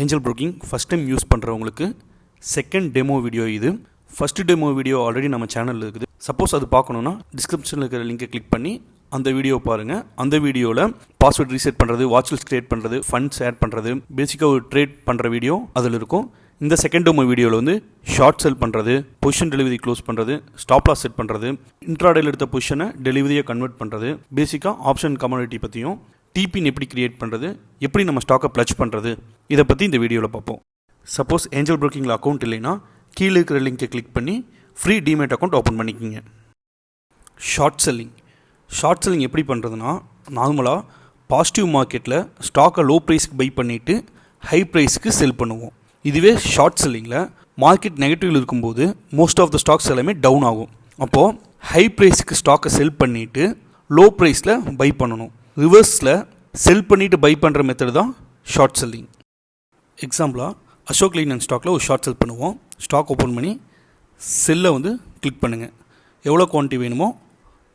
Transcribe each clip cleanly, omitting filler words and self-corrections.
Angel broking first time use பண்ணுறவங்களுக்கு second demo video இது. First demo video already நம்ம சேனலில் இருக்குது. சப்போஸ் அது பார்க்கணுன்னா டிஸ்கிரிப்ஷனில் இருக்கிற லிங்கை கிளிக் பண்ணி அந்த வீடியோ பாருங்கள். அந்த வீடியோவில் பாஸ்வேர்ட் ரீசெட் பண்ணுறது, வாட்ச் லிஸ்ட் கிரியேட் பண்ணுறது, ஃபண்ட்ஸ் ஆட் பண்ணுறது, பேசிக்காக ஒரு ட்ரேட் பண்ணுற வீடியோ அதில் இருக்கும். இந்த செகண்ட் டெமோ வீடியோவில் வந்து ஷார்ட் செல் பண்ணுறது, பொசிஷன் டெலிவரி க்ளோஸ் பண்ணுறது, ஸ்டாப் லாஸ் செட் பண்ணுறது, இன்ட்ராடேல எடுத்த பொசிஷனை டெலிவரியாக கன்வெர்ட் பண்ணுறது, பேசிக்காக ஆப்ஷன் கமாடிட்டி பற்றியும், டிபின் எப்படி கிரியேட் பண்ணுறது, எப்படி நம்ம ஸ்டாக்கை ப்ளச் பண்ணுறது, இதை பற்றி இந்த வீடியோவில் பார்ப்போம். சப்போஸ் ஏஞ்சல் புரோக்கிங்கில் அக்கௌண்ட் இல்லைன்னா கீழே இருக்கிற லிங்கை கிளிக் பண்ணி ஃப்ரீ டிமேட் அக்கௌண்ட் ஓப்பன் பண்ணிக்கிங்க. ஷார்ட் செல்லிங் எப்படி பண்ணுறதுனா, நார்மலாக பாசிட்டிவ் மார்க்கெட்டில் ஸ்டாக்கை லோ ப்ரைஸ்க்கு பை பண்ணிவிட்டு ஹை ப்ரைஸ்க்கு செல் பண்ணுவோம். இதுவே ஷார்ட் செல்லிங்கில் மார்க்கெட் நெகட்டிவில் இருக்கும்போது மோஸ்ட் ஆஃப் த ஸ்டாக்ஸ் எல்லாமே டவுன் ஆகும். அப்போது ஹை ப்ரைஸ்க்கு ஸ்டாக்கை செல் பண்ணிவிட்டு லோ ப்ரைஸில் பை பண்ணணும். ரிவர்ஸில் செல் பண்ணிவிட்டு பை பண்ணுற மெத்தட் தான் ஷார்ட் செல்லிங். எக்ஸாம்பிளாக அசோக் லைலண்ட் ஸ்டாக்கில் ஒரு ஷார்ட் செல் பண்ணுவோம். ஸ்டாக் ஓப்பன் பண்ணி செல்லை வந்து கிளிக் பண்ணுங்கள். எவ்வளோ குவான்டிட்டி வேணுமோ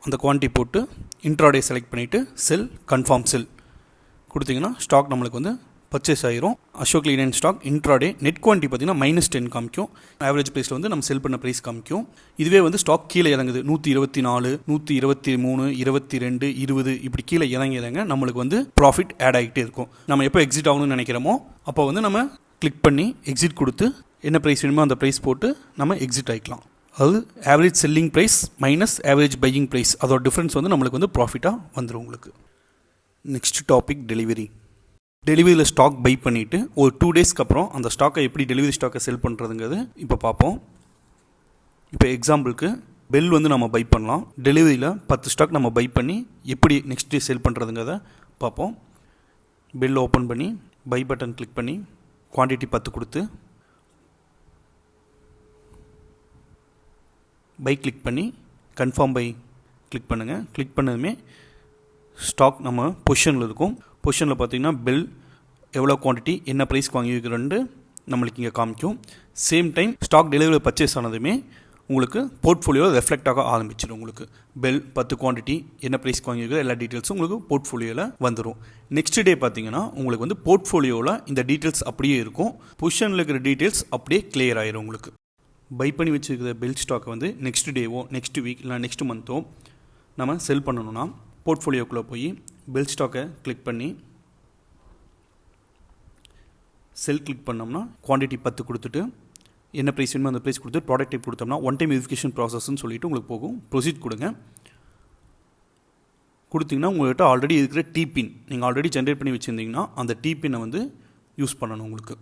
அந்த குவான்டிட்டி போட்டு இன்ட்ராடே செலக்ட் பண்ணிவிட்டு செல் கன்ஃபார்ம் செல் கொடுத்தீங்கன்னா ஸ்டாக் நம்மளுக்கு வந்து பர்ச்சேஸ் ஆகிரும். Ashok Leyland stock intraday net quantity பார்த்தீங்கன்னா -10 காமிக்கும். ஆவரேஜ் ப்ரைஸில் வந்து நம்ம செல் பண்ண ப்ரைஸ் காமிக்கும். இதுவே வந்து ஸ்டாக் கீழே இறங்குது 124, 123, 22, 20 இப்படி கீழே இறங்க நம்மளுக்கு வந்து ப்ராஃபிட் ஆட் ஆகிட்டே இருக்கும். நம்ம எப்போ எக்ஸிட் ஆகணும்னு நினைக்கிறோமோ அப்போ வந்து நம்ம கிளிக் பண்ணி எக்ஸிட் கொடுத்து என்ன ப்ரைஸ் வேணுமோ அந்த ப்ரைஸ் போட்டு நம்ம எக்ஸிட் ஆகிக்கலாம். அதாவது average selling price minus average buying price, அதோட டிஃப்ரென்ஸ் வந்து நம்மளுக்கு வந்து ப்ராஃபிட்டாக வந்துடும் உங்களுக்கு. நெக்ஸ்ட் டாபிக் டெலிவரியில் ஸ்டாக் பை பண்ணிவிட்டு ஒரு 2 டேஸ்க்கு அப்புறம் அந்த ஸ்டாக்கை எப்படி டெலிவரி ஸ்டாக்கை செல் பண்ணுறதுங்கிறது இப்போ பார்ப்போம். இப்போ எக்ஸாம்பிளுக்கு பெல் வந்து நம்ம பை பண்ணலாம். டெலிவரியில் 10 ஸ்டாக் நம்ம பை பண்ணி எப்படி நெக்ஸ்ட் டே செல் பண்ணுறதுங்கிறத பார்ப்போம். பெல் ஓப்பன் பண்ணி பை பட்டன் கிளிக் பண்ணி குவான்டிட்டி 10 கொடுத்து பை கிளிக் பண்ணி கன்ஃபார்ம் பை கிளிக் பண்ணுங்கள். கிளிக் பண்ணதுமே ஸ்டாக் நம்ம பொசிஷனில் இருக்கும். பொசிஷனில் பார்த்தீங்கன்னா பெல் எவ்வளோ குவான்டிட்டி என்ன ப்ரைஸ்க்கு வாங்கியிருக்கிறோன்னு நம்மளுக்கு இங்கே காமிக்கும். Same time stock delivery purchase ஆனதுமே உங்களுக்கு போர்ட்ஃபோலியோவில் ரெஃப்ளெக்ட் ஆக ஆரம்பிச்சிடும். உங்களுக்கு பெல் 10 குவான்டிட்டி என்ன ப்ரைஸ்க்கு வாங்கியிருக்கிற எல்லா டீட்டெயில்ஸும் உங்களுக்கு போர்ட்ஃபோலியோவில் வந்துடும். நெக்ஸ்ட் டே பார்த்தீங்கன்னா உங்களுக்கு வந்து போர்ட்ஃபோலியோவில் இந்த டீட்டெயில்ஸ் அப்படியே இருக்கும். பொசிஷனில் இருக்கிற டீட்டெயில்ஸ் அப்படியே கிளியர் ஆயிரும். உங்களுக்கு பை பண்ணி வச்சுருக்கிற பெல் ஸ்டாக்கை வந்து நெக்ஸ்ட் டேவோ நெக்ஸ்ட் வீக் இல்லை நெக்ஸ்ட் மந்த்தோ நம்ம செல் பண்ணணும்னா போர்ட்ஃபோலியோக்குள்ளே போய் பெல் ஸ்டாக்கை கிளிக் பண்ணி செல் கிளிக் பண்ணோம்னா குவான்டிட்டி 10 கொடுத்துட்டு என்ன ப்ரைஸ் வேணுமோ அந்த ப்ரைஸ் கொடுத்து ப்ராடக்ட் டைப் கொடுத்தோம்னா ஒன் டைம் வெரிஃபிகேஷன் ப்ராசஸ்ன்னு சொல்லிட்டு உங்களுக்கு போகும். ப்ரொசீட் கொடுங்க. கொடுத்தீங்கன்னா உங்கள்கிட்ட ஆல்ரெடி இருக்கிற டிபின் நீங்கள் ஆல்ரெடி ஜென்ரேட் பண்ணி வச்சுருந்தீங்கன்னா அந்த டிபினை வந்து யூஸ் பண்ணணும். உங்களுக்கு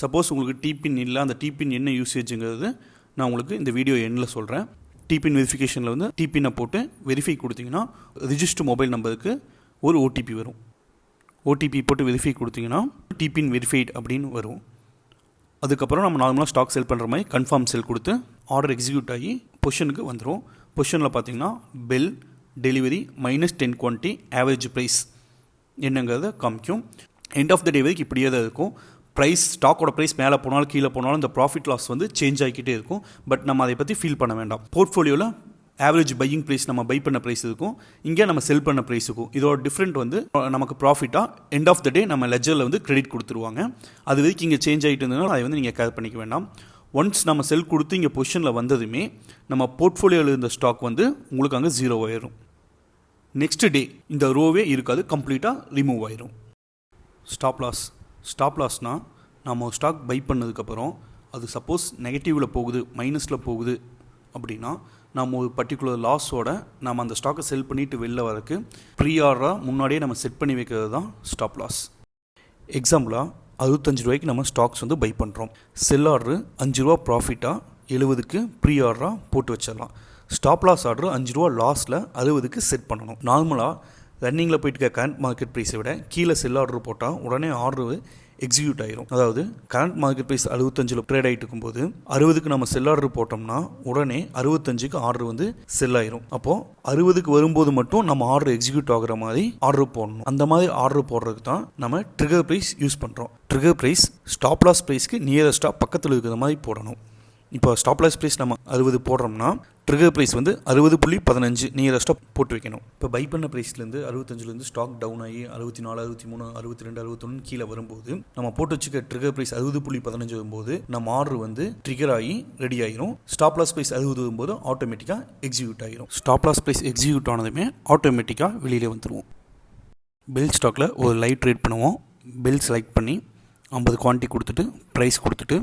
சப்போஸ் உங்களுக்கு டிபின் இல்லை, அந்த டிபின் என்ன யூசேஜுங்கிறது நான் உங்களுக்கு இந்த வீடியோ எண்ணில் சொல்கிறேன். டிபின் வெரிஃபிகேஷனில் வந்து டிபினை போட்டு வெரிஃபை கொடுத்தீங்கன்னா ரிஜிஸ்டர் மொபைல் நம்பருக்கு ஒரு ஓடிபி வரும். ஓடிபி போட்டு வெரிஃபை கொடுத்தீங்கன்னா டிபின் வெரிஃபைட் அப்படின்னு வரும். அதுக்கப்புறம் நம்ம நார்மலாக ஸ்டாக் செல் பண்ணுற மாதிரி கன்ஃபார்ம் செல் கொடுத்து ஆர்டர் எக்ஸிக்யூட் ஆகி பொசிஷனுக்கு வந்துடும். பொசிஷனில் பார்த்தீங்கன்னா பெல் டெலிவரி -10 குவான்டிட்டி ஆவரேஜ் ப்ரைஸ் என்னங்கிறத காமிக்கும். எண்ட் ஆஃப் த டே வரைக்கும் இப்படியே தான் இருக்கும். ப்ரைஸ் ஸ்டாக்கோட ப்ரைஸ் மேலே போனாலும் கீழே போனாலும் இந்த ப்ராஃபிட் லாஸ் வந்து சேஞ்ச் ஆகிக்கிட்டே இருக்கும். பட் நம்ம அதை பற்றி ஃபீல் பண்ண வேண்டாம். போர்ட்ஃபோலியோவில் ஆவரேஜ் பையிங் ப்ரைஸ் நம்ம பை பண்ண ப்ரைஸ் இருக்கும், இங்கே நம்ம செல் பண்ண ப்ரைஸ் இருக்கும். இதோட டிஃப்ரெண்ட் வந்து நமக்கு ப்ராஃபிட்டாக எண்ட் ஆஃப் த டே நம்ம லெஜரில் வந்து கிரெடிட் கொடுத்துருவாங்க. அது வரைக்கும் இங்கே சேஞ்ச் ஆகிட்டு இருந்ததுனால அதை வந்து நீங்கள் கேர் பண்ணிக்க வேண்டாம். ஒன்ஸ் நம்ம செல் கொடுத்து இங்கே பொசிஷனில் வந்ததுமே நம்ம போர்ட்ஃபோலியோவில் இருந்த ஸ்டாக் வந்து உங்களுக்கு அங்கே 0 ஆயிரும். நெக்ஸ்ட் டே இந்த ரோவே இருக்காது, கம்ப்ளீட்டாக ரிமூவ் ஆயிரும். ஸ்டாப் லாஸ்னால் நம்ம ஸ்டாக் பை பண்ணதுக்கப்புறம் அது சப்போஸ் நெகட்டிவில் போகுது, மைனஸில் போகுது அப்படின்னா நம்ம ஒரு பர்டிகுலர் லாஸோட நம்ம அந்த ஸ்டாக்கை செல் பண்ணிவிட்டு வெளில வரக்கு ப்ரீ ஆர்டராக முன்னாடியே நம்ம செட் பண்ணி வைக்கிறது தான் ஸ்டாப் லாஸ். எக்ஸாம்பிளாக 65 ரூபாய்க்கு நம்ம ஸ்டாக்ஸ் வந்து பை பண்ணுறோம். செல் ஆர்டரு 5 ரூபா ப்ராஃபிட்டாக 70க்கு ப்ரீ ஆர்டராக போட்டு வச்சிடலாம். ஸ்டாப் லாஸ் ஆர்டரு 5 ரூபா லாஸில் 60க்கு செட் பண்ணணும். நார்மலாக ரன்னிங்கில் போயிட்டு இருக்க கரண்ட் மார்க்கெட் ப்ரைஸை விட கீழே செல் ஆர்டர் போட்டால் உடனே ஆர்டரு எக்ஸிக்யூட் ஆயிரும். அதாவது கரண்ட் மார்க்கெட் ப்ரைஸ் 65 ட்ரேட் ஆகிட்டு இருக்கும்போது 60க்கு நம்ம செல் ஆர்டர் போட்டோம்னா உடனே 65க்கு ஆர்டர் வந்து செல் ஆயிரும். அப்போது 60க்கு வரும்போது மட்டும் நம்ம ஆர்டர் எக்ஸிக்யூட் ஆகிற மாதிரி ஆர்டர் போடணும். அந்த மாதிரி ஆர்டர் போடுறதுக்கு தான் நம்ம ட்ரிகர் ப்ரைஸ் யூஸ் பண்ணுறோம். ட்ரிகர் ப்ரைஸ் ஸ்டாப் லாஸ் ப்ரைஸ்க்கு நியரஸ்ட்டாக பக்கத்தில் இருக்கிற மாதிரி போடணும். இப்போ ஸ்டாப் லாஸ் ப்ரைஸ் நம்ம 60 போடுறோம்னா ட்ரிகர் ப்ரைஸ் வந்து 60.15 நியரஸ்ட்டாக போட்டு வைக்கணும். இப்போ பை பண்ண ப்ரைஸ்லேருந்து 65லேருந்து ஸ்டாக் டவுன் ஆகி 64, 63, 62, 61 கீழே வரும்போது நம்ம போட்டு வச்சுக்க ட்ரிகர் ப்ரைஸ் 60.15 வரும்போது நம்ம ஆர்டர் வந்து ட்ரிகர் ஆகி ரெடி ஆகிரும். ஸ்டாப் லாஸ் ப்ரைஸ் 60 வரும்போது ஆட்டோமேட்டிக்காக எக்ஸிக்யூட் ஆகிரும். ஸ்டாப் லாஸ் ப்ரைஸ் எக்ஸிக்யூட் ஆனதுமே ஆட்டோமேட்டிக்காக வெளியில் வந்துடுவோம். பெல் ஸ்டாக்கில் ஒரு லைவ் ட்ரேட் பண்ணுவோம். பெல் செலக்ட் பண்ணி 50 குவான்டிட்டி கொடுத்துட்டு ப்ரைஸ் கொடுத்துட்டு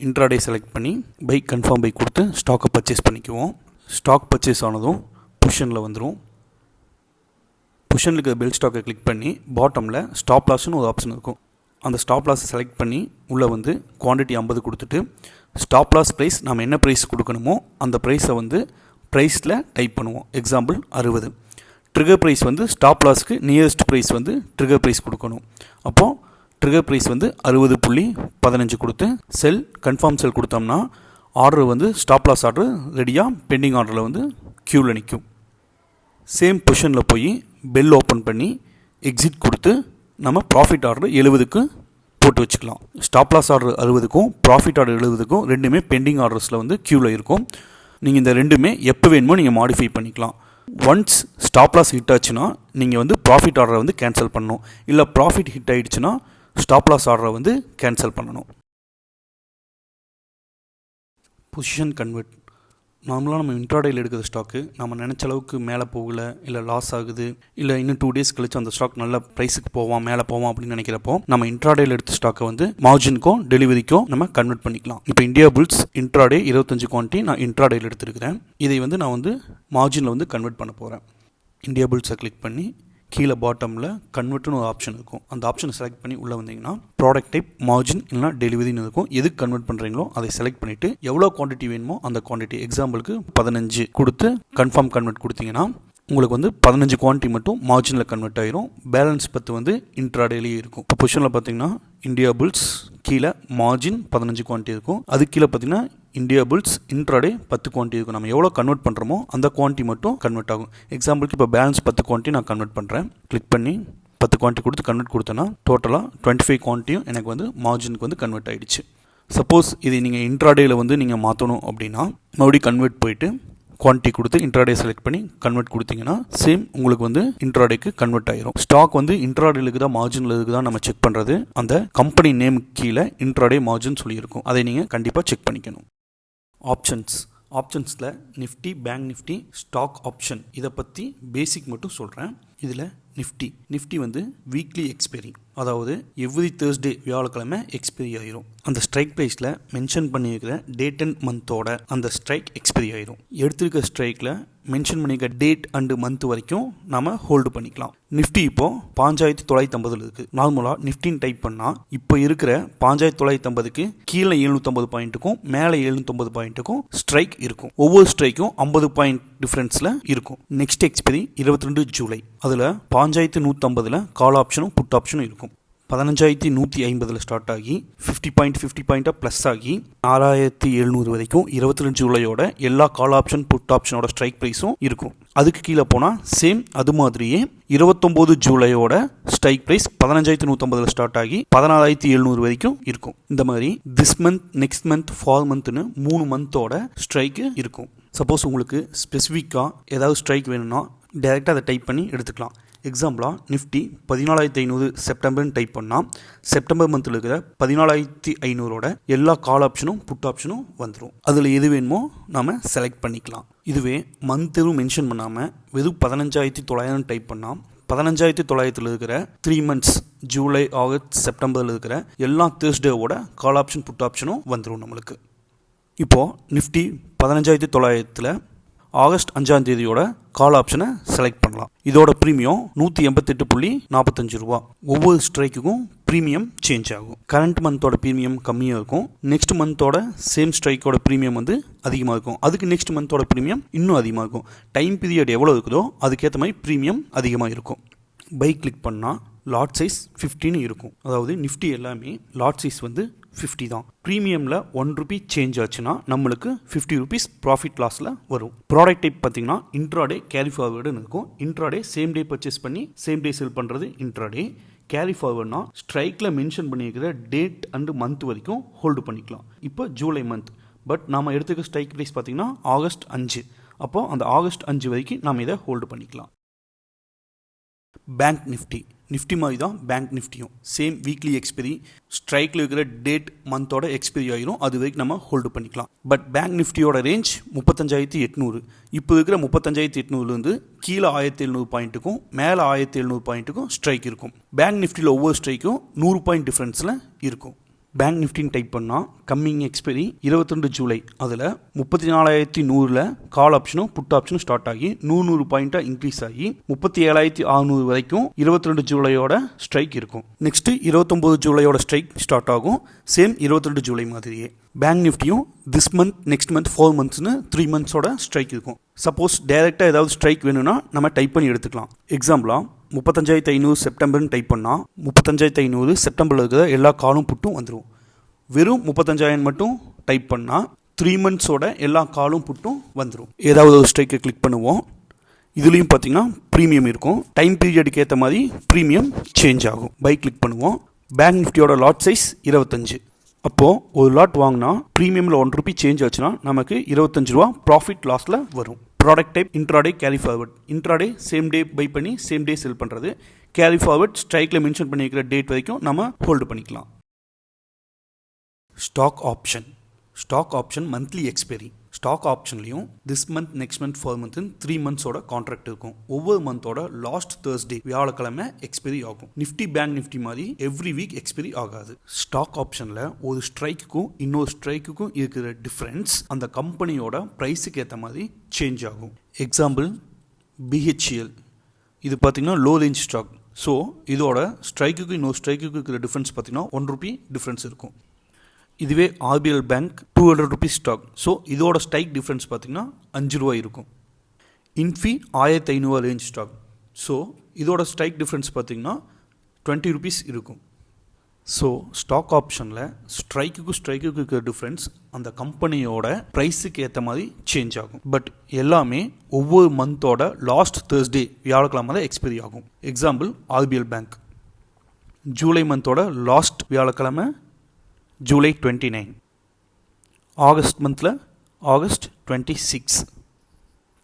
இன்ட்ராடே செலக்ட் பண்ணி பை கன்ஃபார்ம் பை கொடுத்து ஸ்டாக்கை பர்ச்சேஸ் பண்ணிக்குவோம். ஸ்டாக் பர்ச்சேஸ் ஆனதும் புஷனில் வந்துடும். புஷனில் இருக்கிற பெல் ஸ்டாக்கை கிளிக் பண்ணி பாட்டமில் ஸ்டாப் லாஸ்னு ஒரு ஆப்ஷன் இருக்கும். அந்த ஸ்டாப் லாஸை செலக்ட் பண்ணி உள்ளே வந்து குவான்டிட்டி 50 கொடுத்துட்டு ஸ்டாப் லாஸ் ப்ரைஸ் நம்ம என்ன ப்ரைஸ் கொடுக்கணுமோ அந்த ப்ரைஸை வந்து ப்ரைஸில் டைப் பண்ணுவோம். எக்ஸாம்பிள் 60. ட்ரிகர் ப்ரைஸ் வந்து ஸ்டாப் லாஸ்க்கு நியரஸ்ட் ப்ரைஸ் வந்து ட்ரிகர் ப்ரைஸ் கொடுக்கணும். அப்போது ட்ரிகர் ப்ரைஸ் வந்து 60.15 கொடுத்து செல் கன்ஃபார்ம் செல் கொடுத்தோம்னா ஆர்டர் வந்து ஸ்டாப் லாஸ் ஆர்டர் ரெடியாக பெண்டிங் ஆர்டரில் வந்து க்யூவில் நிற்கும். சேம் பொசிஷனில் போய் பெல் ஓப்பன் பண்ணி எக்ஸிட் கொடுத்து நம்ம ப்ராஃபிட் ஆர்டர் 70க்கு போட்டு வச்சுக்கலாம். ஸ்டாப் லாஸ் ஆர்டர் 60க்கும் ப்ராஃபிட் ஆர்டர் 70க்கும் ரெண்டுமே பெண்டிங் ஆர்டர்ஸில் வந்து க்யூவில் இருக்கும். நீங்கள் இந்த ரெண்டுமே எப்போ வேணுமோ நீங்கள் மாடிஃபை பண்ணிக்கலாம். ஒன்ஸ் ஸ்டாப் லாஸ் ஹிட் ஆச்சுன்னா நீங்கள் வந்து ப்ராஃபிட் ஆர்டரை வந்து கேன்சல் பண்ணணும். இல்லை ப்ராஃபிட் ஹிட் ஆகிடுச்சுன்னா ஸ்டாப் லாஸ் ஆர்டரை வந்து கேன்சல் பண்ணணும். Position convert. நார்மலாக நம்ம இன்ட்ராடேயில் எடுக்கிற ஸ்டாக்கு நம்ம நினச்ச அளவுக்கு மேலே போகலை, இல்லை லாஸ் ஆகுது, இல்லை இன்னும் 2 days கழிச்சு அந்த ஸ்டாக் நல்ல ப்ரைஸுக்கு போவான் மேலே போவான் அப்படின்னு நினைக்கிறப்போ நம்ம இன்ட்ராடேயில் எடுத்த ஸ்டாக்கை வந்து மார்ஜினுக்கும் டெலிவரிக்கும் நம்ம கன்வெர்ட் பண்ணிக்கலாம். இப்போ இந்தியா புல்ஸ் இன்ட்ராடே 25 குவான்டிட்டி நான் இன்ட்ராடேயில் எடுத்துருக்கிறேன். இதை வந்து நான் வந்து மார்ஜினில் வந்து கன்வெர்ட் பண்ண போகிறேன். இந்தியா புல்ஸை கிளிக் பண்ணி கீழே பாட்டமில் கன்வெர்ட்னு ஒரு ஆப்ஷன் இருக்கும். அந்த ஆப்ஷனை செலக்ட் பண்ணி உள்ளே வந்தீங்கன்னா ப்ராடக்ட் டைப் மார்ஜின் இல்லைனா டெலிவரின்னு இருக்கும். எதுக்கு கன்வெர்ட் பண்ணுறீங்களோ அதை செலக்ட் பண்ணிவிட்டு எவ்வளோ குவான்டிட்டி வேணுமோ அந்த குவான்டிட்டி எக்ஸாம்பிளுக்கு 15 கொடுத்து கன்ஃபார்ம் கன்வெர்ட் கொடுத்தீங்கன்னா உங்களுக்கு வந்து 15 குவான்டிட்டி மட்டும் மார்ஜினில் கன்வெர்ட் ஆகிரும். பேலன்ஸ் 10 வந்து இன்ட்ராடேலேயே இருக்கும். இப்போ பொசிஷனில் பார்த்தீங்கன்னா இந்தியா புல்ஸ் கீழே மார்ஜின் 15 குவான்டிட்டி இருக்கும். அது கீழே பார்த்தீங்கன்னா இந்தியா புல்ஸ் இன்ட்ராடே 10 குவான்டிட்டி இருக்கும். நம்ம எவ்வளோ கன்வெர்ட் பண்ணுறோமோ அந்த குவான்டிட்டி மட்டும் கன்வெர்ட் ஆகும். எக்ஸாம்பிளுக்கு இப்போ பேலன்ஸ் 10 குவான்டிட்டி நான் கன்வெர்ட் பண்ணுறேன். கிளிக் பண்ணி 10 குவான்டிட்டி கொடுத்து கன்வெர்ட் கொடுத்தேன்னா டோட்டலாக 25 குவான்டிட்டியும் எனக்கு வந்து மார்ஜினுக்கு வந்து கன்வெர்ட் ஆகிடுச்சு. சப்போஸ் இது நீங்கள் இன்ட்ராடேயில் வந்து நீங்கள் மாற்றணும் அப்படின்னா மறுபடியும் கன்வெர்ட் போயிட்டு குவான்டிட்டி கொடுத்து இன்ட்ராடே செலக்ட் பண்ணி கன்வெர்ட் கொடுத்தீங்கன்னா சேம் உங்களுக்கு வந்து இன்ட்ராடேக்கு கன்வெர்ட் ஆயிரும். ஸ்டாக் வந்து இன்ட்ராடேலுக்கு தான் மார்ஜினில் இருக்குது தான் நம்ம செக் பண்ணுறது. அந்த கம்பெனி நேம் கீழே இன்ட்ராடே மார்ஜின் சொல்லியிருக்கும். அதை நீங்கள் கண்டிப்பாக செக் பண்ணிக்கணும். ஆப்ஷன்ஸில் Nifty, bank Nifty, stock option இதை பற்றி பேசிக் மட்டும் சொல்கிறேன். இதில் நிஃப்டி வந்து வீக்லி எக்ஸ்பைரி, அதாவது எவ்ரி தேர்ஸ்டே வியாழக்கிழமை எக்ஸ்பைரி ஆயிரும். அந்த ஸ்ட்ரைக் ப்ரைஸில் மென்ஷன் பண்ணியிருக்கிற டேட் அண்ட் மந்தோட அந்த ஸ்ட்ரைக் எக்ஸ்பைரி ஆயிரும். எடுத்திருக்க ஸ்ட்ரைக்கில் மென்ஷன் பண்ணியிருக்க டேட் அண்டு மந்த் வரைக்கும் நம்ம ஹோல்டு பண்ணிக்கலாம். நிஃப்டி இப்போ 5950 இருக்குது. நார்மலாக நிஃப்டின்னு டைப் பண்ணால் இப்போ இருக்கிற 5950க்கு கீழே 750 பாயிண்ட்டுக்கும் மேலே 750 பாயிண்ட்டுக்கும் ஸ்ட்ரைக் இருக்கும். ஒவ்வொரு ஸ்ட்ரைக்கும் 50 பாயிண்ட் டிஃப்ரென்ஸில் இருக்கும். Next expiry 22 July. அதில் 5150 கால் ஆப்ஷனும் புட் ஆப்ஷனும் இருக்கும். 15150 ஸ்டார்ட் ஆகி 50 பாயிண்ட்டாக ப்ளஸ் ஆகி 6700 வரைக்கும் 22 ஜூலையோட எல்லா கால் ஆப்ஷன் புட் ஆப்ஷனோட ஸ்ட்ரைக் ப்ரைஸும் இருக்கும். அதுக்கு கீழே போனால் சேம் அது மாதிரியே 29 ஜூலையோட ஸ்ட்ரைக் ப்ரைஸ் 15150 ஸ்டார்ட் ஆகி 16700 வரைக்கும் இருக்கும். இந்த மாதிரி திஸ் மந்த், நெக்ஸ்ட் மந்த், 4 மந்த்னு 3 மந்தோட ஸ்ட்ரைக்கு இருக்கும். சப்போஸ் உங்களுக்கு ஸ்பெசிஃபிக்காக ஏதாவது ஸ்ட்ரைக் வேணும்னா டைரெக்டாக அதை டைப் பண்ணி எடுத்துக்கலாம். எக்ஸாம்பிளாக நிஃப்டி 14500 செப்டம்பர்னு டைப் பண்ணால் செப்டம்பர் மந்தில் இருக்கிற 14500ஓட எல்லா கால் ஆப்ஷனும் புட் ஆப்ஷனும் வந்துடும். அதில் எது வேணுமோ நாம் செலக்ட் பண்ணிக்கலாம். இதுவே மந்த்தும் மென்ஷன் பண்ணாமல் வெறும் 15900 டைப் பண்ணால் 15900 இருக்கிற 3 மந்த்ஸ் ஜூலை, ஆகஸ்ட், செப்டம்பரில் இருக்கிற எல்லா தேர்ஸ்டேவோட கால் ஆப்ஷன் புட் ஆப்ஷனும் வந்துடும் நம்மளுக்கு. இப்போது நிஃப்டி 15900 ஆகஸ்ட் 5ஆம் தேதியோட கால் ஆப்ஷனை செலக்ட் பண்ணலாம். இதோட ப்ரீமியம் 188.45 ரூபா. ஒவ்வொரு ஸ்ட்ரைக்குக்கும் ப்ரீமியம் சேஞ்ச் ஆகும். கரண்ட் மந்தோட ப்ரீமியம் கம்மியாக இருக்கும். நெக்ஸ்ட் மந்தோட சேம் ஸ்ட்ரைக்கோட ப்ரீமியம் வந்து அதிகமாக இருக்கும். அதுக்கு நெக்ஸ்ட் மந்தோட ப்ரீமியம் இன்னும் அதிகமாக இருக்கும். டைம் பீரியட் எவ்வளோ இருக்குதோ அதுக்கேற்ற மாதிரி ப்ரீமியம் அதிகமாக இருக்கும். பை கிளிக் பண்ணால் லாட் சைஸ் 15 இருக்கும். அதாவது நிஃப்டி எல்லாமே லாட் சைஸ் வந்து 50 தான். ப்ரீமியமில் 1 ரூபி சேஞ்ச் ஆச்சுன்னா நம்மளுக்கு 50 rupees ப்ராஃபிட் லாஸில் வரும். ப்ராடக்ட் டைப் பார்த்தீங்கன்னா இன்ட்ராடே கேரி ஃபார்வர்டுன்னு இருக்கும். இன்ட்ராடே சேம் டே பர்ச்சேஸ் பண்ணி சேம் டே செல் பண்ணுறது இன்ட்ராடே. கேரி ஃபார்வர்ட்னா ஸ்ட்ரைக்கில் மென்ஷன் பண்ணியிருக்கிற டேட் அண்டு மந்த் வரைக்கும் ஹோல்டு பண்ணிக்கலாம். இப்போ ஜூலை மந்த், பட் நாம் எடுத்துக்க ஸ்ட்ரைக் ப்ரைஸ் பார்த்திங்கன்னா ஆகஸ்ட் 5. அப்போது அந்த ஆகஸ்ட் 5 வரைக்கும் நாம் இதை ஹோல்டு பண்ணிக்கலாம். பேங்க் நிஃப்டி மாதிரி தான் பேங்க் நிஃப்டியும் சேம் வீக்லி எக்ஸ்பைரி, ஸ்ட்ரைக்கில் இருக்கிற டேட் மந்தோட எக்ஸ்பைரி ஆகிரும், அது வரைக்கும் நம்ம ஹோல்டு பண்ணிக்கலாம். பட் பேங்க் நிஃப்டியோட ரேஞ்ச் 35,800. இப்போ இருக்கிற 35,800லேருந்து கீழே 1,700 பாயிண்ட்டுக்கும் மேலே 1,700 பாயிண்ட்டுக்கும் ஸ்ட்ரைக் இருக்கும். பேங்க் நிஃப்டியில் ஒவ்வொரு ஸ்ட்ரைக்கும் 100 பாயிண்ட் டிஃப்ரென்ஸில் இருக்கும். பேங்க் நிஃப்டின்னு டைப் பண்ணால் கம்மிங் எக்ஸ்பைரி 22 ஜூலை, அதில் 34,100 கால் ஆப்ஷனும் புட் ஆப்ஷனும் ஸ்டார்ட் ஆகி 100 பாயிண்ட்டாக இன்க்ரீஸ் ஆகி 37,600 வரைக்கும் 22 ஜூலையோட ஸ்ட்ரைக் இருக்கும். நெக்ஸ்ட்டு 29 ஜூலையோட ஸ்ட்ரைக் ஸ்டார்ட் ஆகும், சேம் 22 ஜூலை மாதிரியே. பேங்க் நிஃப்டியும் திஸ் மந்த், நெக்ஸ்ட் மந்த், 4 மந்த்ஸ்னு 3 மந்த்ஸோட ஸ்ட்ரைக் இருக்கும். சப்போஸ் டேரெக்டாக ஏதாவது ஸ்ட்ரைக் வேணும்னா நம்ம டைப் பண்ணி எடுத்துக்கலாம். எக்ஸாம்பிளாக 35,500 செப்டம்பர்னு டைப் பண்ணால் 35,500 செப்டம்பரில் இருக்கிற எல்லா காலும் புட்டும் வந்துடும். வெறும் 35,000 மட்டும் டைப் பண்ணால் 3 மந்த்ஸோட எல்லா காலும் புட்டும் வந்துடும். ஏதாவது ஒரு ஸ்ட்ரைக்கை கிளிக் பண்ணுவோம். இதுலேயும் பார்த்தீங்கன்னா ப்ரீமியம் இருக்கும். டைம் பீரியடுக்கு ஏற்ற மாதிரி ப்ரீமியம் சேஞ்ச் ஆகும். பை கிளிக் பண்ணுவோம். பேங்க் நிஃப்டியோட லாட் சைஸ் 25. அப்போது ஒரு லாட் வாங்கினா ப்ரீமியமில் 1 ரூபி சேஞ்ச் ஆச்சுன்னா நமக்கு 25 ரூபா ப்ராஃபிட் லாஸில் வரும். Product type intraday carry forward. Intraday same day buy பண்ணி சேம் டே செல் பண்ணுறது. கேரி ஃபார்வர்ட் ஸ்ட்ரைக்கில் மென்ஷன் பண்ணியிருக்கிற டேட் வரைக்கும் நம்ம ஹோல்டு பண்ணிக்கலாம். Stock option monthly expiry. Stock ஆப்ஷன்லையும் this month, next month, 4 month 3 மந்த்ஸோட கான்ட்ராக்ட் இருக்கும். ஒவ்வொரு மந்தோட லாஸ்ட் தேர்ஸ்டே வியாழக்கிழமை எக்ஸ்பைரி ஆகும். நிஃப்டி பேங்க் நிஃப்டி மாதிரி எவ்ரி வீக் எக்ஸ்பைரி ஆகாது. ஸ்டாக் ஆப்ஷனில் ஒரு ஸ்ட்ரைக்குக்கும் இன்னொரு ஸ்ட்ரைக்குக்கும் இருக்கிற டிஃப்ரென்ஸ் அந்த கம்பெனியோட ப்ரைஸுக்கு ஏற்ற மாதிரி சேஞ்ச் ஆகும். எக்ஸாம்பிள் BHEL, இது பார்த்தீங்கன்னா லோ ரேஞ்ச் ஸ்டாக். ஸோ இதோட ஸ்ட்ரைக்குக்கு இன்னொரு ஸ்ட்ரைக்குக்கு இருக்கிற டிஃப்ரென்ஸ் பார்த்தீங்கன்னா 1 ரூபி டிஃப்ரென்ஸ் இருக்கும். இதுவே RBL bank 200 rupees stock. So இதோட ஸ்ட்ரைக் டிஃப்ரென்ஸ் பார்த்திங்கன்னா 5 ரூபா இருக்கும். Infy 1,500 range stock. ஸோ இதோட ஸ்ட்ரைக் டிஃப்ரென்ஸ் பார்த்திங்கன்னா 20 ருபீஸ் இருக்கும். ஸோ ஸ்டாக் ஆப்ஷனில் ஸ்ட்ரைக்குக்கு இருக்கிற டிஃப்ரென்ஸ் அந்த கம்பெனியோட ப்ரைஸுக்கு ஏற்ற மாதிரி சேஞ்ச் ஆகும். பட் எல்லாமே ஒவ்வொரு மந்தோட லாஸ்ட் தேர்ஸ்டே வியாழக்கிழமை தான் எக்ஸ்பைரி ஆகும். எக்ஸாம்பிள் RBL பேங்க் ஜூலை மந்தோட லாஸ்ட் வியாழக்கிழமை ஜூலை 29, ஆகஸ்ட் மந்தில் ஆகஸ்ட் 26,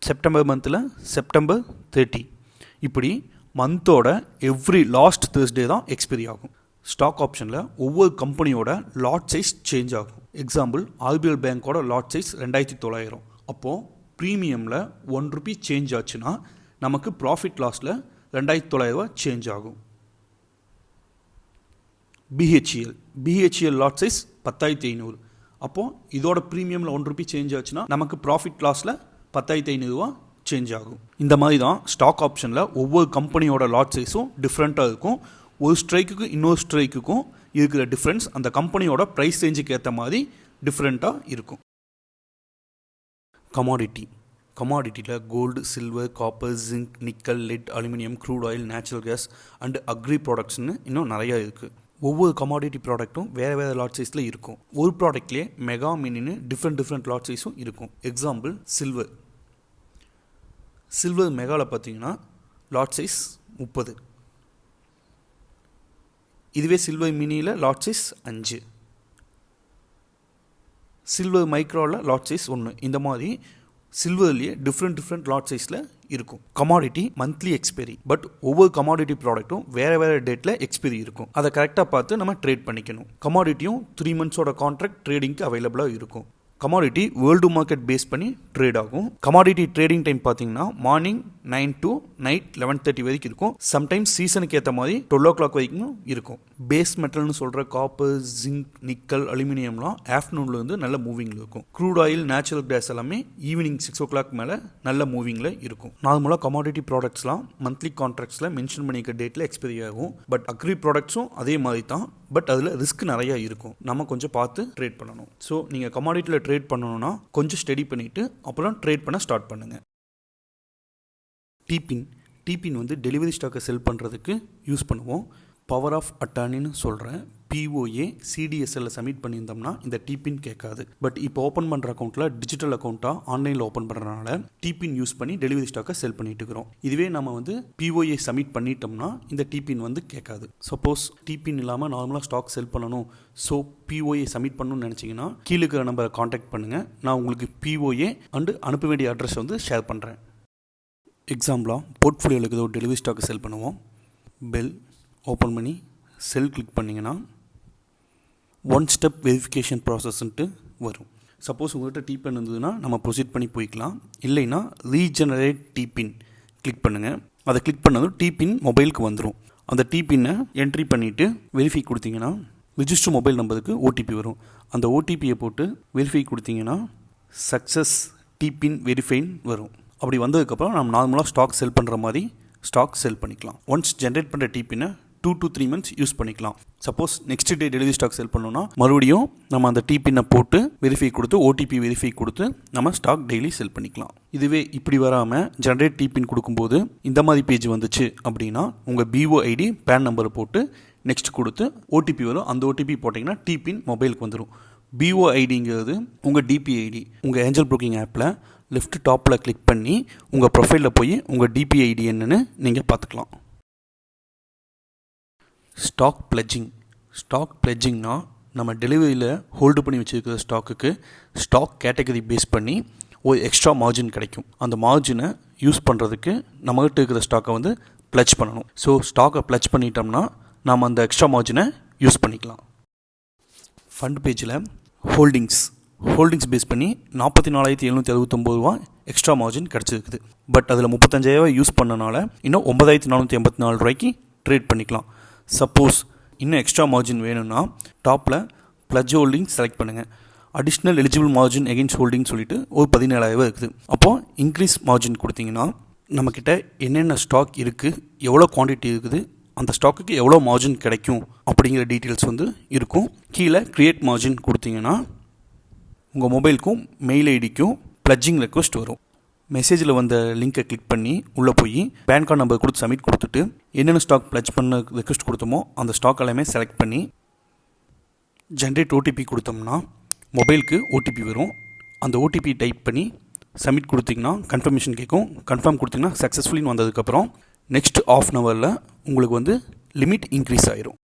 செப்டம்பர் மந்தில் செப்டம்பர் 30. இப்படி மந்தோட எவ்ரி லாஸ்ட் தேர்ஸ்டே தான் எக்ஸ்பைரி ஆகும். ஸ்டாக் ஆப்ஷனில் ஒவ்வொரு கம்பெனியோட லாட் சைஸ் சேஞ்ச் ஆகும். எக்ஸாம்பிள் RBL பேங்கோட லாட் சைஸ் 2,900. அப்போது ப்ரீமியமில் 1 ரூபி சேஞ்ச் ஆச்சுன்னா நமக்கு ப்ராஃபிட் லாஸில் 2,900 சேஞ்ச் ஆகும். BHEL lot size 10,500. அப்போது இதோட ப்ரீமியமில் 1 ரூபி சேஞ்ச் ஆச்சுன்னா நமக்கு ப்ராஃபிட் லாஸில் 10,500 சேஞ்ச் ஆகும். இந்த மாதிரி தான் ஸ்டாக் ஆப்ஷனில் ஒவ்வொரு கம்பெனியோட லாட் சைஸும் டிஃப்ரெண்ட்டாக இருக்கும். ஒரு ஸ்ட்ரைக்குக்கு இன்னொரு ஸ்ட்ரைக்குக்கும் இருக்கிற டிஃப்ரென்ஸ் அந்த கம்பெனியோட ப்ரைஸ் ரேஞ்சுக்கு ஏற்ற மாதிரி டிஃப்ரெண்ட்டாக இருக்கும். கமாடிட்டியில் gold, silver, copper, zinc, nickel, lead, aluminium, crude oil, natural gas and agri ப்ராடக்ட்ஸ்னு இன்னும் நிறையா இருக்குது. ஒவ்வொரு கமாடிட்டி ப்ராடக்ட்டும் வேறு லாட் சைஸில் இருக்கும். ஒரு ப்ராடக்ட்லேயே மெகா, மினின்னு டிஃப்ரெண்ட் லாட் சைஸும் இருக்கும். எக்ஸாம்பிள் சில்வர் மெகாவில் பார்த்தீங்கன்னா லாட் சைஸ் 30. இதுவே சில்வர் மினியில் லாட் சைஸ் 5. சில்வர் மைக்ரோவில் லாட் சைஸ் 1. இந்த மாதிரி சில்வர்லேயே டிஃப்ரெண்ட் லாட் சைஸில் இருக்கும். Commodity monthly expiry. பட் ஒவ்வொரு கமாடிட்டி ப்ராடக்ட்டும் வேறு டேட்டில் எக்ஸ்பைரி இருக்கும். அதை கரெக்டாக பார்த்து நம்ம ட்ரேட் பண்ணிக்கணும். கமாடிட்டியும் 3 மந்த்ஸோட கான்ட்ராக்ட் ட்ரேடிங்க்கு அவைலபிளாக இருக்கும். கமாடிட்டி வேர்ல்டு மார்க்கெட் பேஸ் பண்ணி ட்ரேட் ஆகும். கமாடிட்டி ட்ரேடிங் டைம் பார்த்தீங்கன்னா மார்னிங் 9 to நைட் 11:30 வரைக்கும் இருக்கும். சம்டைம்ஸ் சீசனுக்கு ஏற்ற மாதிரி 12 o'clock வரைக்கும் இருக்கும். பேஸ் மெட்டல்னு சொல்கிற காப்பர், ஜிங்க், நிக்கல், அலுமினியம்லாம் ஆஃப்டர்நூனில் வந்து நல்ல மூவிங்கில் இருக்கும். க்ரூட் ஆயில், நேச்சுரல் கேஸ் எல்லாமே ஈவினிங் 6 o'clock மேலே நல்ல மூவிங்கில் இருக்கும். நார்மலாக கமாடிட்டி ப்ராடக்ட்ஸ்லாம் மந்த்லி கான்ட்ராக்ட்ஸில் மென்ஷன் பண்ணிக்க டேட்டில் எக்ஸ்பைரி ஆகும். பட் அக்ரி ப்ராடக்ட்ஸும் அதே மாதிரி தான். பட் அதில் ரிஸ்க் நிறையா இருக்கும். நம்ம கொஞ்சம் பார்த்து ட்ரேட் பண்ணணும். ஸோ நீங்கள் கமாடிட்டியில் ட்ரேட் பண்ணணும்னா கொஞ்சம் ஸ்டடி பண்ணிவிட்டு அப்புறம் ட்ரேட் பண்ண ஸ்டார்ட் பண்ணுங்கள். டீபின் வந்து டெலிவரி ஸ்டாக்கை செல் பண்ணுறதுக்கு யூஸ் பண்ணுவோம். பவர் ஆஃப் அட்டார்னின்னு சொல்கிறேன். பிஓஏ சிடிஎஸ்எல்ல சப்மிட் பண்ணியிருந்தோம்னா இந்த டிபின் கேட்காது. பட் இப்போ ஓப்பன் பண்ணுற அக்கௌண்ட்டில் டிஜிட்டல் அக்கௌண்ட்டாக ஆன்லைனில் ஓப்பன் பண்ணுறதுனால டிபின் யூஸ் பண்ணி டெலிவரி ஸ்டாக்கை செல் பண்ணிட்டு இருக்கிறோம். இதுவே நம்ம வந்து பிஓஏ சப்மிட் பண்ணிட்டோம்னா இந்த டிபின் வந்து கேட்காது. சப்போஸ் டிபின் இல்லாமல் நார்மலாக ஸ்டாக் செல் பண்ணணும், ஸோ பிஓஏ சப்மிட் பண்ணணும்னு நினச்சிங்கன்னா கீழே இருக்கிற நம்பரை காண்டாக்ட் பண்ணுங்கள். நான் உங்களுக்கு பிஓஏ அண்டு அனுப்ப வேண்டிய அட்ரஸ் வந்து ஷேர் பண்ணுறேன். எக்ஸாம்பிளாக போர்ட்ஃபோலியோவில் இருக்கிற ஒரு டெலிவரி ஸ்டாக்கை செல் பண்ணுவோம். பெல் ஓப்பன் பண்ணி செல் கிளிக் பண்ணிங்கன்னா ஒன் ஸ்டெப் வெரிஃபிகேஷன் ப்ராசஸ்ன்ட்டு வரும். சப்போஸ் உங்கள்கிட்ட டிபின் இருந்ததுன்னா நம்ம ப்ரொசீட் பண்ணி போய்க்கலாம். இல்லைன்னா ரீஜெனரேட் டிபின் கிளிக் பண்ணுங்கள். அதை கிளிக் பண்ணதும் டிபின் மொபைலுக்கு வந்துடும். அந்த டிபின்னை என்ட்ரி பண்ணிவிட்டு வெரிஃபை கொடுத்தீங்கன்னா ரிஜிஸ்டர் மொபைல் நம்பருக்கு ஓடிபி வரும். அந்த ஓடிபியை போட்டு வெரிஃபை கொடுத்தீங்கன்னா சக்ஸஸ் டிபின் வெரிஃபைன்னு வரும். அப்படி வந்ததுக்கப்புறம் நம்ம நார்மலாக ஸ்டாக் செல் பண்ணுற மாதிரி ஸ்டாக் செல் பண்ணிக்கலாம். ஒன்ஸ் ஜென்ரேட் பண்ணுற டிபினை 2 to 3 months யூஸ் பண்ணிக்கலாம். Suppose next day delivery stock sell பண்ணோன்னா மறுபடியும் நம்ம அந்த டிபினை போட்டு வெரிஃபை கொடுத்து ஓடிபி வெரிஃபை கொடுத்து நம்ம ஸ்டாக் டெய்லி செல் பண்ணிக்கலாம். இதுவே இப்படி வராமல் ஜென்ரேட் டிபின் கொடுக்கும்போது இந்த மாதிரி பேஜ் வந்துச்சு அப்படின்னா உங்கள் பிஓஐடி பேன் நம்பரை போட்டு நெக்ஸ்ட் கொடுத்து ஓடிபி வரும். அந்த ஓடிபி போட்டிங்கன்னா டிபின் மொபைலுக்கு வந்துடும். பிஓஐடிங்கிறது உங்கள் டிபிஐடி. உங்கள் ஏஞ்சல் புரோக்கிங் ஆப்பில் லெஃப்ட் டாப்பில் கிளிக் பண்ணி உங்கள் ப்ரொஃபைலில் போய் உங்கள் டிபிஐடி என்னன்னு நீங்கள் பார்த்துக்கலாம். ஸ்டாக் பிளெட்ஜிங்னா நம்ம டெலிவரியில் ஹோல்டு பண்ணி வச்சுருக்கிற ஸ்டாக்குக்கு ஸ்டாக் கேட்டகரி பேஸ் பண்ணி ஒரு எக்ஸ்ட்ரா மார்ஜின் கிடைக்கும். அந்த மார்ஜினை யூஸ் பண்ணுறதுக்கு நம்மகிட்ட இருக்கிற ஸ்டாக்கை வந்து பிளட்ஜ் பண்ணணும். ஸோ ஸ்டாக்கை பிளட்ஜ் பண்ணிட்டோம்னா நாம் அந்த எக்ஸ்ட்ரா மார்ஜினை யூஸ் பண்ணிக்கலாம். ஃபண்ட் பேஜில் ஹோல்டிங்ஸ் பேஸ் பண்ணி 44,769 ரூபா எக்ஸ்ட்ரா மார்ஜின் கிடச்சிருக்குது. பட் அதில் 35,000 யூஸ் பண்ணனால இன்னும் 9,484 ரூபாய்க்கு ட்ரேட் பண்ணிக்கலாம். சப்போஸ் இன்னும் எக்ஸ்ட்ரா மார்ஜின் வேணும்னா டாப்பில் பிளட்ஜ் ஹோல்டிங் செலக்ட் பண்ணுங்கள். Additional eligible margin against holding சொல்லிட்டு ஒரு 17,000 இருக்குது. அப்போது இன்க்ரீஸ் மார்ஜின் கொடுத்தீங்கன்னா நம்மக்கிட்ட என்னென்ன ஸ்டாக் இருக்குது, எவ்வளோ குவான்டிட்டி இருக்குது, அந்த ஸ்டாக்குக்கு எவ்வளோ மார்ஜின் கிடைக்கும் அப்படிங்கிற டீட்டெயில்ஸ் வந்து இருக்கும். கீழே க்ரியேட் மார்ஜின் கொடுத்தீங்கன்னா உங்கள் மொபைலுக்கும் மெயில் ஐடிக்கும் பிளட்ஜிங் ரெக்வஸ்ட் வரும். மெசேஜில் வந்த லிங்கை கிளிக் பண்ணி உள்ளே போய் பேன் கார்டு நம்பர் கொடுத்து சப்மிட் கொடுத்துட்டு என்னென்ன ஸ்டாக் பிளட்ஜ் பண்ண ரெக்வஸ்ட் கொடுத்தோமோ அந்த ஸ்டாக் எல்லாமே செலக்ட் பண்ணி ஜென்ரேட் ஓடிபி கொடுத்தோம்னா மொபைலுக்கு ஓடிபி வரும். அந்த ஓடிபி டைப் பண்ணி சப்மிட் கொடுத்தீங்கன்னா கன்ஃபர்மேஷன் கேட்கும். கன்ஃபார்ம் கொடுத்தீங்கன்னா சக்ஸஸ்ஃபுல்லின்னு வந்ததுக்கப்புறம் நெக்ஸ்ட் ½ hour உங்களுக்கு வந்து லிமிட் இன்க்ரீஸ் ஆயிரும்.